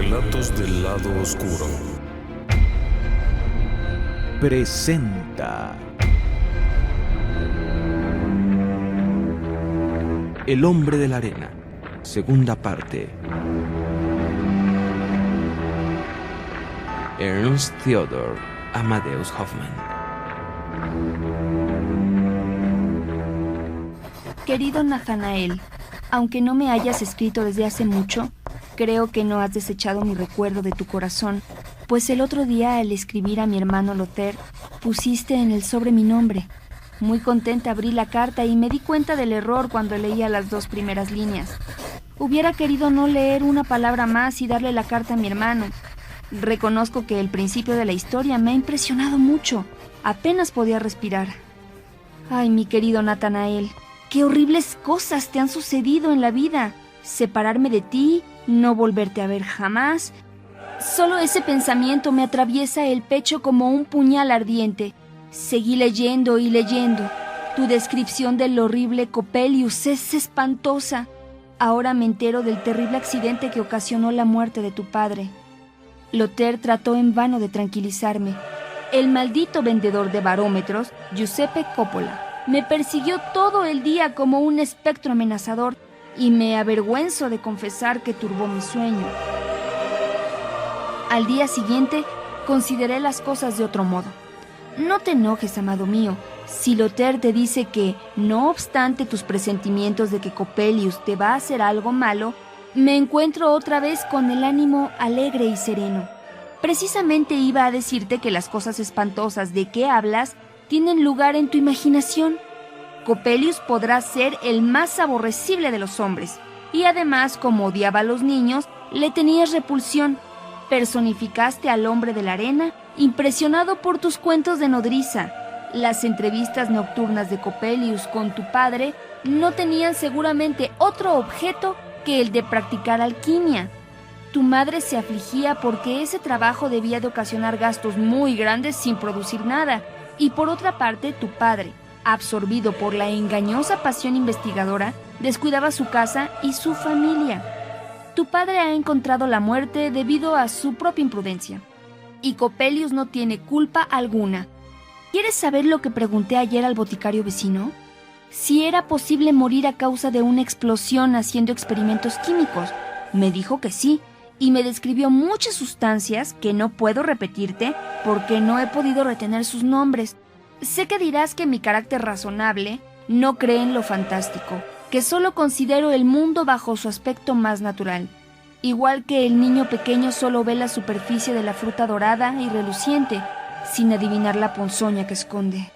Relatos del lado oscuro presenta El hombre de la arena, segunda parte. Ernst Theodor Amadeus Hoffmann. Querido Nathanael, aunque no me hayas escrito desde hace mucho, creo que no has desechado mi recuerdo de tu corazón, pues el otro día al escribir a mi hermano Lothair, pusiste en el sobre mi nombre. Muy contenta abrí la carta y me di cuenta del error cuando leía las 2 primeras líneas. Hubiera querido no leer una palabra más y darle la carta a mi hermano. Reconozco que el principio de la historia me ha impresionado mucho. Apenas podía respirar. Ay, mi querido Nathanael, qué horribles cosas te han sucedido en la vida. Separarme de ti, no volverte a ver jamás. Solo ese pensamiento me atraviesa el pecho como un puñal ardiente. Seguí leyendo y leyendo. Tu descripción del horrible Coppelius es espantosa. Ahora me entero del terrible accidente que ocasionó la muerte de tu padre. Lothair trató en vano de tranquilizarme. El maldito vendedor de barómetros, Giuseppe Coppola, me persiguió todo el día como un espectro amenazador y me avergüenzo de confesar que turbó mi sueño. Al día siguiente, consideré las cosas de otro modo. No te enojes, amado mío, si Lothair te dice que, no obstante tus presentimientos de que Coppelius te va a hacer algo malo, me encuentro otra vez con el ánimo alegre y sereno. Precisamente iba a decirte que las cosas espantosas de que hablas tienen lugar en tu imaginación. Coppelius podrá ser el más aborrecible de los hombres, y además, como odiaba a los niños, le tenías repulsión. Personificaste al hombre de la arena, impresionado por tus cuentos de nodriza. Las entrevistas nocturnas de Coppelius con tu padre no tenían seguramente otro objeto que el de practicar alquimia. Tu madre se afligía porque ese trabajo debía de ocasionar gastos muy grandes sin producir nada. Y por otra parte, tu padre, absorbido por la engañosa pasión investigadora, descuidaba su casa y su familia. Tu padre ha encontrado la muerte debido a su propia imprudencia. Y Coppelius no tiene culpa alguna. ¿Quieres saber lo que pregunté ayer al boticario vecino? Si era posible morir a causa de una explosión haciendo experimentos químicos. Me dijo que sí, y me describió muchas sustancias que no puedo repetirte porque no he podido retener sus nombres. Sé que dirás que mi carácter razonable no cree en lo fantástico, que solo considero el mundo bajo su aspecto más natural. Igual que el niño pequeño solo ve la superficie de la fruta dorada y reluciente, sin adivinar la ponzoña que esconde.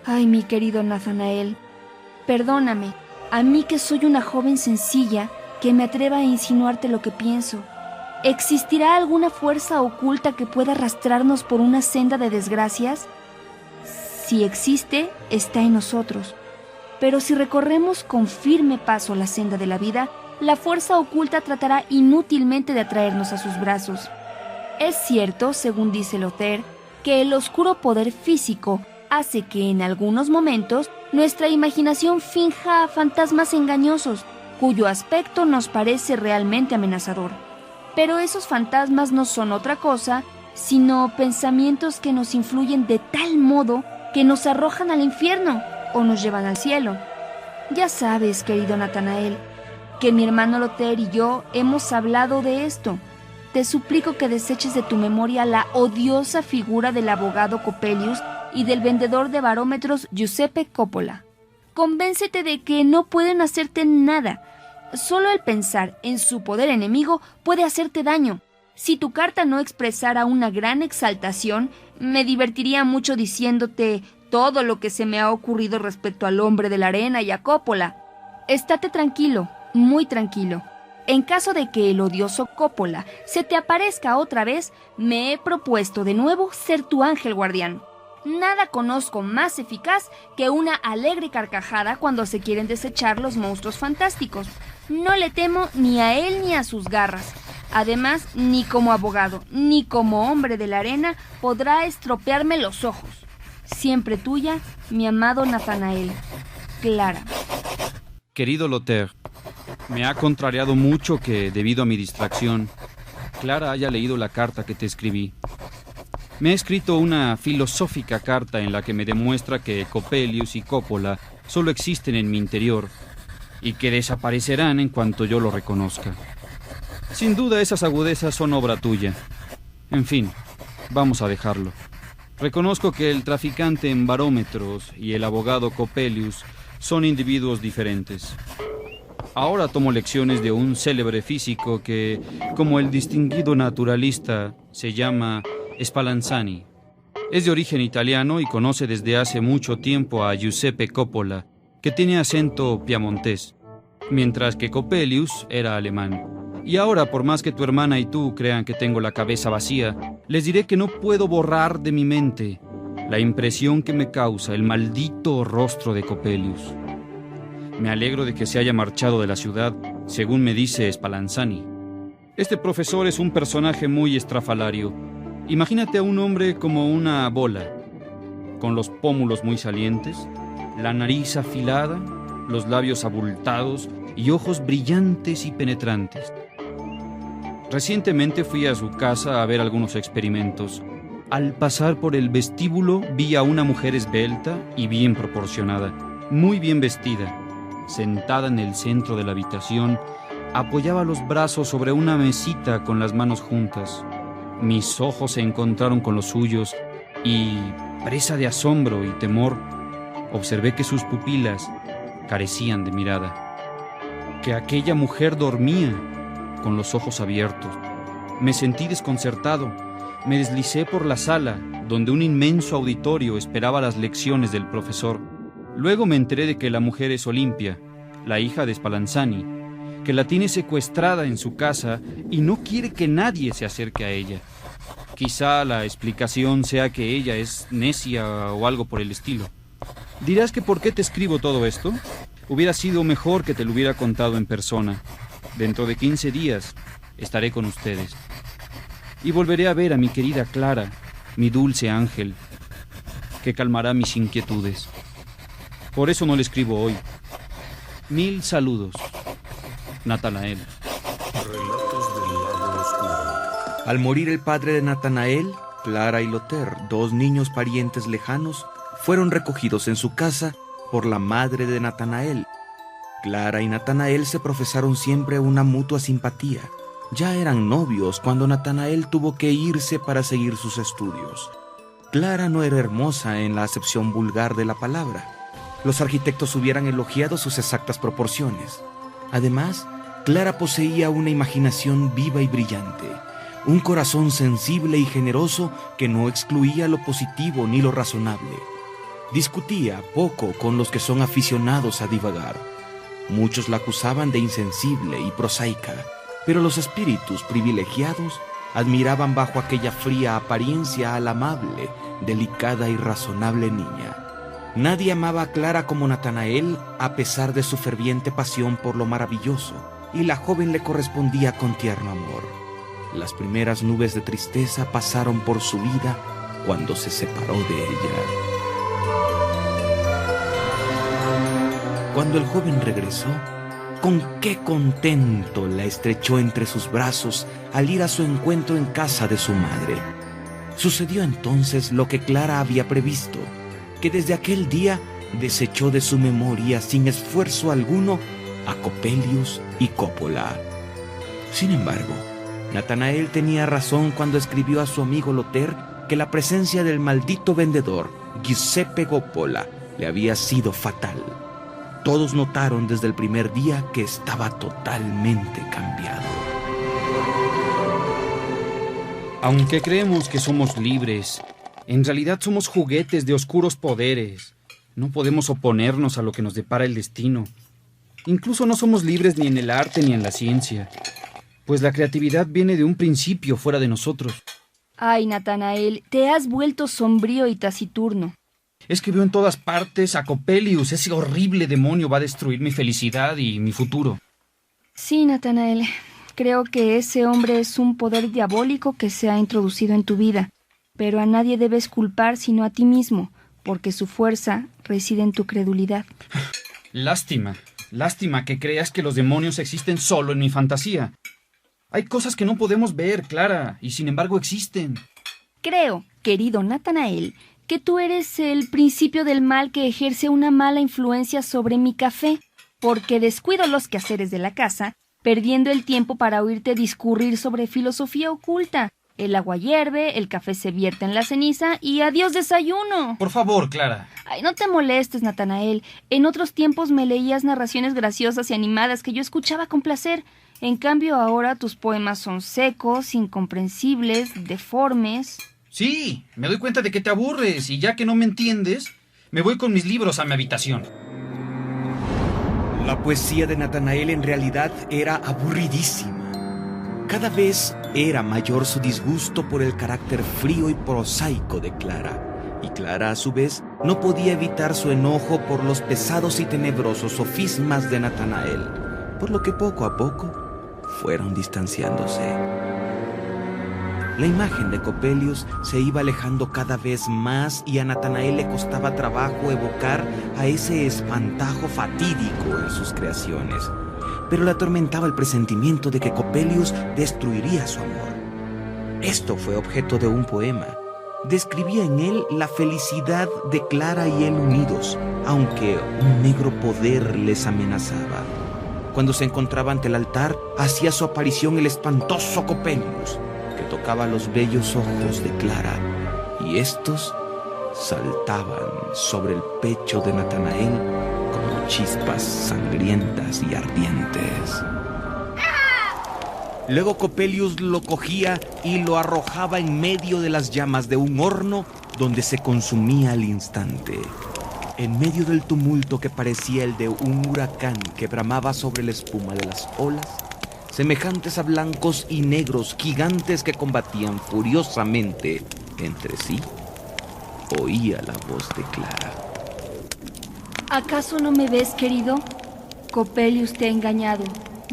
Ay, mi querido Nathanael, perdóname, a mí que soy una joven sencilla, que me atreva a insinuarte lo que pienso. ¿Existirá alguna fuerza oculta que pueda arrastrarnos por una senda de desgracias? Si existe, está en nosotros. Pero si recorremos con firme paso la senda de la vida, la fuerza oculta tratará inútilmente de atraernos a sus brazos. Es cierto, según dice Lothair, que el oscuro poder físico hace que en algunos momentos nuestra imaginación finja fantasmas engañosos, cuyo aspecto nos parece realmente amenazador. Pero esos fantasmas no son otra cosa, sino pensamientos que nos influyen de tal modo que nos arrojan al infierno o nos llevan al cielo. Ya sabes, querido Nathanael, que mi hermano Lothair y yo hemos hablado de esto. Te suplico que deseches de tu memoria la odiosa figura del abogado Coppelius y del vendedor de barómetros Giuseppe Coppola. Convéncete de que no pueden hacerte nada. Solo el pensar en su poder enemigo puede hacerte daño. Si tu carta no expresara una gran exaltación, me divertiría mucho diciéndote todo lo que se me ha ocurrido respecto al hombre de la arena y a Coppola. Estate tranquilo, muy tranquilo. En caso de que el odioso Coppola se te aparezca otra vez, me he propuesto de nuevo ser tu ángel guardián. Nada conozco más eficaz que una alegre carcajada cuando se quieren desechar los monstruos fantásticos. No le temo ni a él ni a sus garras. Además, ni como abogado, ni como hombre de la arena podrá estropearme los ojos. Siempre tuya, mi amado Nathanael. Clara. Querido Lothair, me ha contrariado mucho que, debido a mi distracción, Clara haya leído la carta que te escribí. Me he escrito una filosófica carta en la que me demuestra que Coppelius y Coppola solo existen en mi interior y que desaparecerán en cuanto yo lo reconozca. Sin duda esas agudezas son obra tuya. En fin, vamos a dejarlo. Reconozco que el traficante en barómetros y el abogado Coppelius son individuos diferentes. Ahora tomo lecciones de un célebre físico que, como el distinguido naturalista, se llama Spallanzani. Es de origen italiano y conoce desde hace mucho tiempo a Giuseppe Coppola, que tiene acento piamontés, mientras que Coppelius era alemán. Y ahora, por más que tu hermana y tú crean que tengo la cabeza vacía, les diré que no puedo borrar de mi mente la impresión que me causa el maldito rostro de Coppelius. Me alegro de que se haya marchado de la ciudad, según me dice Spallanzani. Este profesor es un personaje muy estrafalario. Imagínate a un hombre como una bola, con los pómulos muy salientes, la nariz afilada, los labios abultados y ojos brillantes y penetrantes. Recientemente fui a su casa a ver algunos experimentos. Al pasar por el vestíbulo vi a una mujer esbelta y bien proporcionada, muy bien vestida. Sentada en el centro de la habitación, apoyaba los brazos sobre una mesita con las manos juntas. Mis ojos se encontraron con los suyos y, presa de asombro y temor, observé que sus pupilas carecían de mirada, que aquella mujer dormía con los ojos abiertos. Me sentí desconcertado. Me deslicé por la sala, donde un inmenso auditorio esperaba las lecciones del profesor. Luego me enteré de que la mujer es Olimpia, la hija de Spallanzani, que la tiene secuestrada en su casa y no quiere que nadie se acerque a ella. Quizá la explicación sea que ella es necia o algo por el estilo. Dirás que ¿por qué te escribo todo esto? Hubiera sido mejor que te lo hubiera contado en persona. Dentro de 15 días estaré con ustedes. Y volveré a ver a mi querida Clara, mi dulce ángel, que calmará mis inquietudes. Por eso no le escribo hoy. 1000 saludos. Natanael. Relatos del lado oscuro. Al morir el padre de Natanael, Clara y Lothair, dos niños parientes lejanos, fueron recogidos en su casa por la madre de Natanael. Clara y Natanael se profesaron siempre una mutua simpatía. Ya eran novios cuando Natanael tuvo que irse para seguir sus estudios. Clara no era hermosa en la acepción vulgar de la palabra. Los arquitectos hubieran elogiado sus exactas proporciones. Además, Clara poseía una imaginación viva y brillante, un corazón sensible y generoso que no excluía lo positivo ni lo razonable. Discutía poco con los que son aficionados a divagar. Muchos la acusaban de insensible y prosaica, pero los espíritus privilegiados admiraban bajo aquella fría apariencia a la amable, delicada y razonable niña. Nadie amaba a Clara como Natanael, a pesar de su ferviente pasión por lo maravilloso, y la joven le correspondía con tierno amor. Las primeras nubes de tristeza pasaron por su vida cuando se separó de ella. Cuando el joven regresó, con qué contento la estrechó entre sus brazos al ir a su encuentro en casa de su madre. Sucedió entonces lo que Clara había previsto, que desde aquel día desechó de su memoria sin esfuerzo alguno a Coppelius y Coppola. Sin embargo, Natanael tenía razón cuando escribió a su amigo Lothair que la presencia del maldito vendedor, Giuseppe Coppola, le había sido fatal. Todos notaron desde el primer día que estaba totalmente cambiado. Aunque creemos que somos libres, en realidad somos juguetes de oscuros poderes. No podemos oponernos a lo que nos depara el destino. Incluso no somos libres ni en el arte ni en la ciencia, pues la creatividad viene de un principio fuera de nosotros. Ay, Natanael, te has vuelto sombrío y taciturno. Es que veo en todas partes a Coppelius. Ese horrible demonio va a destruir mi felicidad y mi futuro. Sí, Natanael, creo que ese hombre es un poder diabólico que se ha introducido en tu vida, pero a nadie debes culpar sino a ti mismo, porque su fuerza reside en tu credulidad. Lástima que creas que los demonios existen solo en mi fantasía. Hay cosas que no podemos ver, Clara, y sin embargo existen. Creo, querido Natanael, que tú eres el principio del mal que ejerce una mala influencia sobre mi café, porque descuido los quehaceres de la casa, perdiendo el tiempo para oírte discurrir sobre filosofía oculta. El agua hierve, el café se vierte en la ceniza y adiós desayuno. Por favor, Clara. Ay, no te molestes, Natanael. En otros tiempos me leías narraciones graciosas y animadas que yo escuchaba con placer. En cambio, ahora tus poemas son secos, incomprensibles, deformes. Sí, me doy cuenta de que te aburres y ya que no me entiendes, me voy con mis libros a mi habitación. La poesía de Natanael en realidad era aburridísima. Cada vez era mayor su disgusto por el carácter frío y prosaico de Clara, y Clara a su vez no podía evitar su enojo por los pesados y tenebrosos sofismas de Natanael, por lo que poco a poco fueron distanciándose. La imagen de Coppelius se iba alejando cada vez más y a Natanael le costaba trabajo evocar a ese espantajo fatídico en sus creaciones. Pero le atormentaba el presentimiento de que Coppelius destruiría su amor. Esto fue objeto de un poema. Describía en él la felicidad de Clara y él unidos, aunque un negro poder les amenazaba. Cuando se encontraba ante el altar, hacía su aparición el espantoso Coppelius, que tocaba los bellos ojos de Clara, y estos saltaban sobre el pecho de Natanael como chispas sangrientas y ardientes. Luego Coppelius lo cogía y lo arrojaba en medio de las llamas de un horno donde se consumía al instante. En medio del tumulto que parecía el de un huracán que bramaba sobre la espuma de las olas, semejantes a blancos y negros gigantes que combatían furiosamente entre sí, oía la voz de Clara. ¿Acaso no me ves, querido? Coppelius te ha engañado.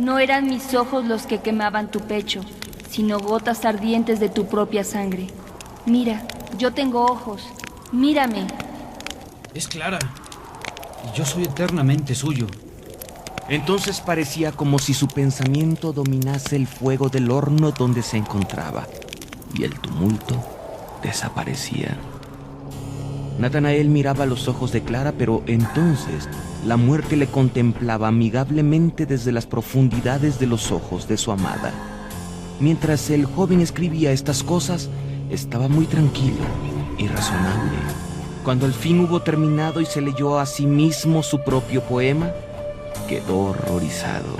No eran mis ojos los que quemaban tu pecho, sino gotas ardientes de tu propia sangre. Mira, yo tengo ojos. Mírame. Es Clara, y yo soy eternamente suyo. Entonces parecía como si su pensamiento dominase el fuego del horno donde se encontraba, y el tumulto desaparecía. Natanael miraba los ojos de Clara, pero entonces la muerte le contemplaba amigablemente desde las profundidades de los ojos de su amada. Mientras el joven escribía estas cosas, estaba muy tranquilo y razonable. Cuando al fin hubo terminado y se leyó a sí mismo su propio poema, quedó horrorizado.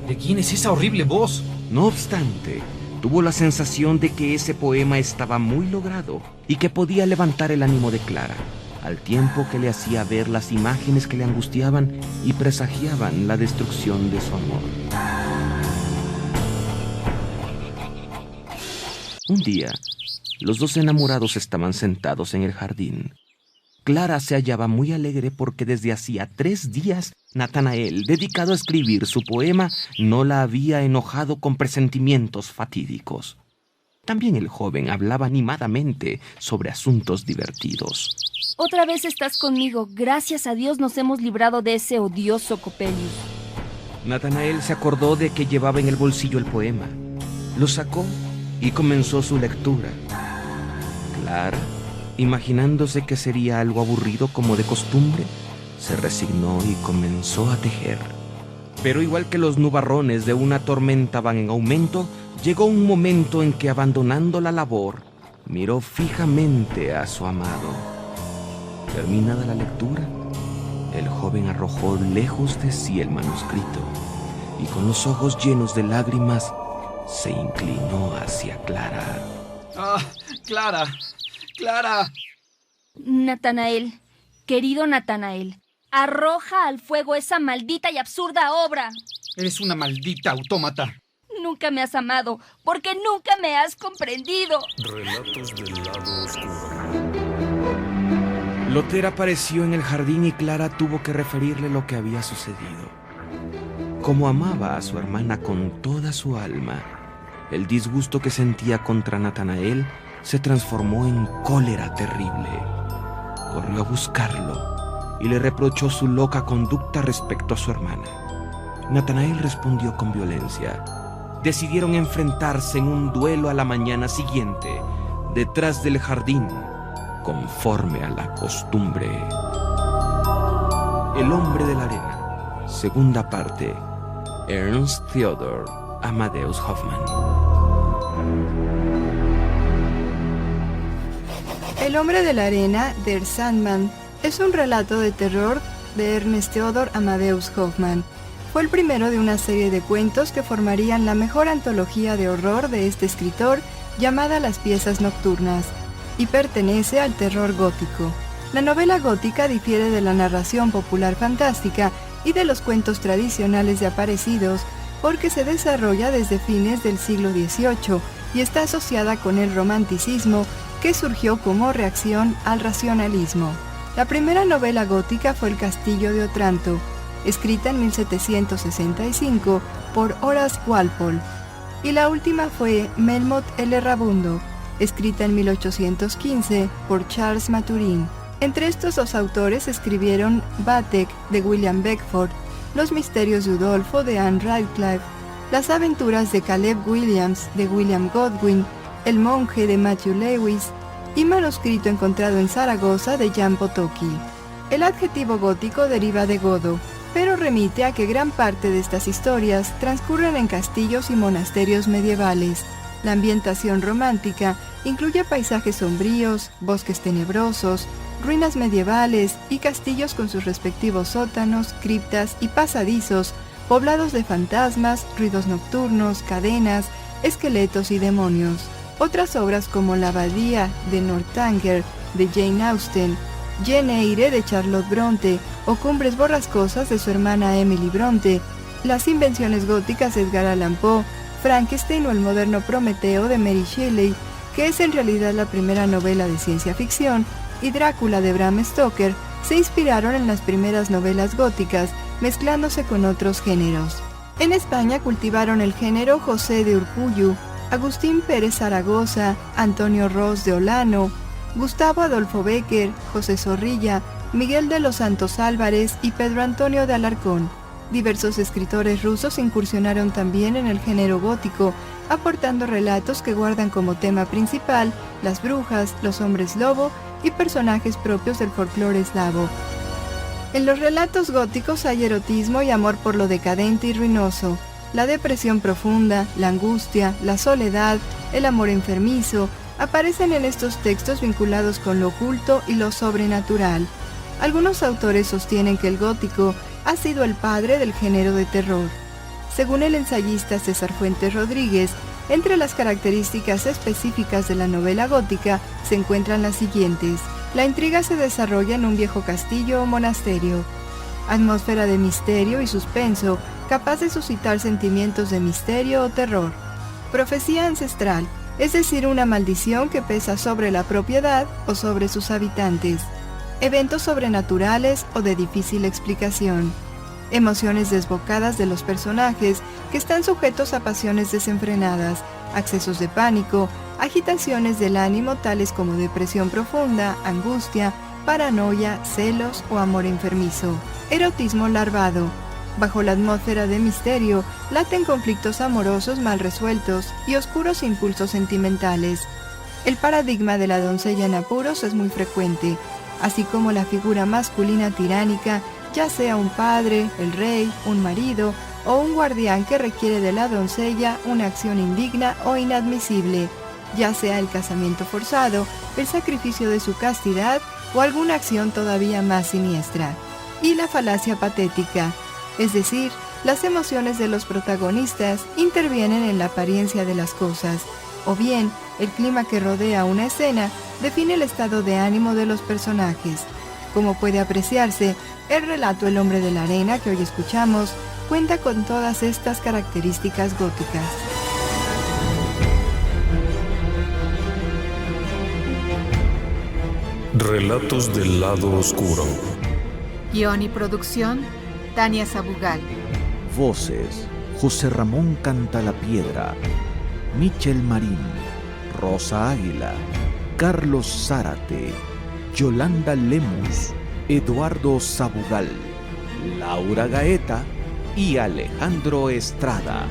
¿De quién es esa horrible voz? No obstante, tuvo la sensación de que ese poema estaba muy logrado y que podía levantar el ánimo de Clara, al tiempo que le hacía ver las imágenes que le angustiaban y presagiaban la destrucción de su amor. Un día, los dos enamorados estaban sentados en el jardín. Clara se hallaba muy alegre porque desde hacía 3 días Natanael, dedicado a escribir su poema, no la había enojado con presentimientos fatídicos. También el joven hablaba animadamente sobre asuntos divertidos. Otra vez estás conmigo. Gracias a Dios nos hemos librado de ese odioso Coppelius. Natanael se acordó de que llevaba en el bolsillo el poema. Lo sacó y comenzó su lectura. Clara, imaginándose que sería algo aburrido como de costumbre, se resignó y comenzó a tejer. Pero igual que los nubarrones de una tormenta van en aumento, llegó un momento en que, abandonando la labor, miró fijamente a su amado. Terminada la lectura, el joven arrojó lejos de sí el manuscrito y con los ojos llenos de lágrimas se inclinó hacia Clara. ¡Ah, Clara! ¡Clara! Natanael, querido Natanael, arroja al fuego esa maldita y absurda obra. Eres una maldita autómata. Nunca me has amado, porque nunca me has comprendido. Relatos del lado oscuro. Lothair apareció en el jardín y Clara tuvo que referirle lo que había sucedido. Como amaba a su hermana con toda su alma, el disgusto que sentía contra Natanael se transformó en cólera terrible. Corrió a buscarlo y le reprochó su loca conducta respecto a su hermana. Natanael respondió con violencia: decidieron enfrentarse en un duelo a la mañana siguiente, detrás del jardín, conforme a la costumbre. El hombre de la arena, segunda parte, Ernst Theodor Amadeus Hoffmann. El hombre de la arena, Der Sandmann, es un relato de terror de Ernst Theodor Amadeus Hoffmann. Fue el primero de una serie de cuentos que formarían la mejor antología de horror de este escritor, llamada Las piezas nocturnas, y pertenece al terror gótico. La novela gótica difiere de la narración popular fantástica y de los cuentos tradicionales de aparecidos porque se desarrolla desde fines del siglo XVIII y está asociada con el romanticismo, que surgió como reacción al racionalismo. La primera novela gótica fue El castillo de Otranto, escrita en 1765 por Horace Walpole, y la última fue Melmoth el Errabundo, escrita en 1815 por Charles Maturin. Entre estos dos autores escribieron Vathek de William Beckford, Los misterios de Udolpho de Anne Radcliffe, Las aventuras de Caleb Williams de William Godwin, El monje de Matthew Lewis y Manuscrito encontrado en Zaragoza de Jan Potocki. El adjetivo gótico deriva de godo, pero remite a que gran parte de estas historias transcurren en castillos y monasterios medievales. La ambientación romántica incluye paisajes sombríos, bosques tenebrosos, ruinas medievales y castillos con sus respectivos sótanos, criptas y pasadizos, poblados de fantasmas, ruidos nocturnos, cadenas, esqueletos y demonios. Otras obras como La abadía de Northanger de Jane Austen, Jane Eyre de Charlotte Bronte o Cumbres borrascosas de su hermana Emily Bronte, Las invenciones góticas de Edgar Allan Poe, Frankenstein o El moderno Prometeo de Mary Shelley, que es en realidad la primera novela de ciencia ficción, y Drácula de Bram Stoker se inspiraron en las primeras novelas góticas, mezclándose con otros géneros. En España cultivaron el género José de Urkullu, Agustín Pérez Zaragoza, Antonio Ros de Olano, Gustavo Adolfo Bécquer, José Zorrilla, Miguel de los Santos Álvarez y Pedro Antonio de Alarcón. Diversos escritores rusos incursionaron también en el género gótico, aportando relatos que guardan como tema principal las brujas, los hombres lobo y personajes propios del folclore eslavo. En los relatos góticos hay erotismo y amor por lo decadente y ruinoso, la depresión profunda, la angustia, la soledad, el amor enfermizo, aparecen en estos textos vinculados con lo oculto y lo sobrenatural. Algunos autores sostienen que el gótico ha sido el padre del género de terror. Según el ensayista César Fuentes Rodríguez, entre las características específicas de la novela gótica se encuentran las siguientes. La intriga se desarrolla en un viejo castillo o monasterio. Atmósfera de misterio y suspenso, capaz de suscitar sentimientos de misterio o terror. Profecía ancestral, es decir, una maldición que pesa sobre la propiedad o sobre sus habitantes. Eventos sobrenaturales o de difícil explicación. Emociones desbocadas de los personajes que están sujetos a pasiones desenfrenadas, accesos de pánico, agitaciones del ánimo tales como depresión profunda, angustia, paranoia, celos o amor enfermizo. Erotismo larvado. Bajo la atmósfera de misterio, laten conflictos amorosos mal resueltos y oscuros impulsos sentimentales. El paradigma de la doncella en apuros es muy frecuente, así como la figura masculina tiránica, ya sea un padre, el rey, un marido o un guardián que requiere de la doncella una acción indigna o inadmisible, ya sea el casamiento forzado, el sacrificio de su castidad o alguna acción todavía más siniestra. Y la falacia patética, es decir, las emociones de los protagonistas intervienen en la apariencia de las cosas, o bien el clima que rodea una escena define el estado de ánimo de los personajes. Como puede apreciarse, el relato El hombre de la arena que hoy escuchamos cuenta con todas estas características góticas. Relatos del lado oscuro. Guión y producción, Tania Sabugal. Voces: José Ramón Cantalapiedra, Michel Marín, Rosa Águila, Carlos Zárate, Yolanda Lemus, Eduardo Sabugal, Laura Gaeta y Alejandro Estrada.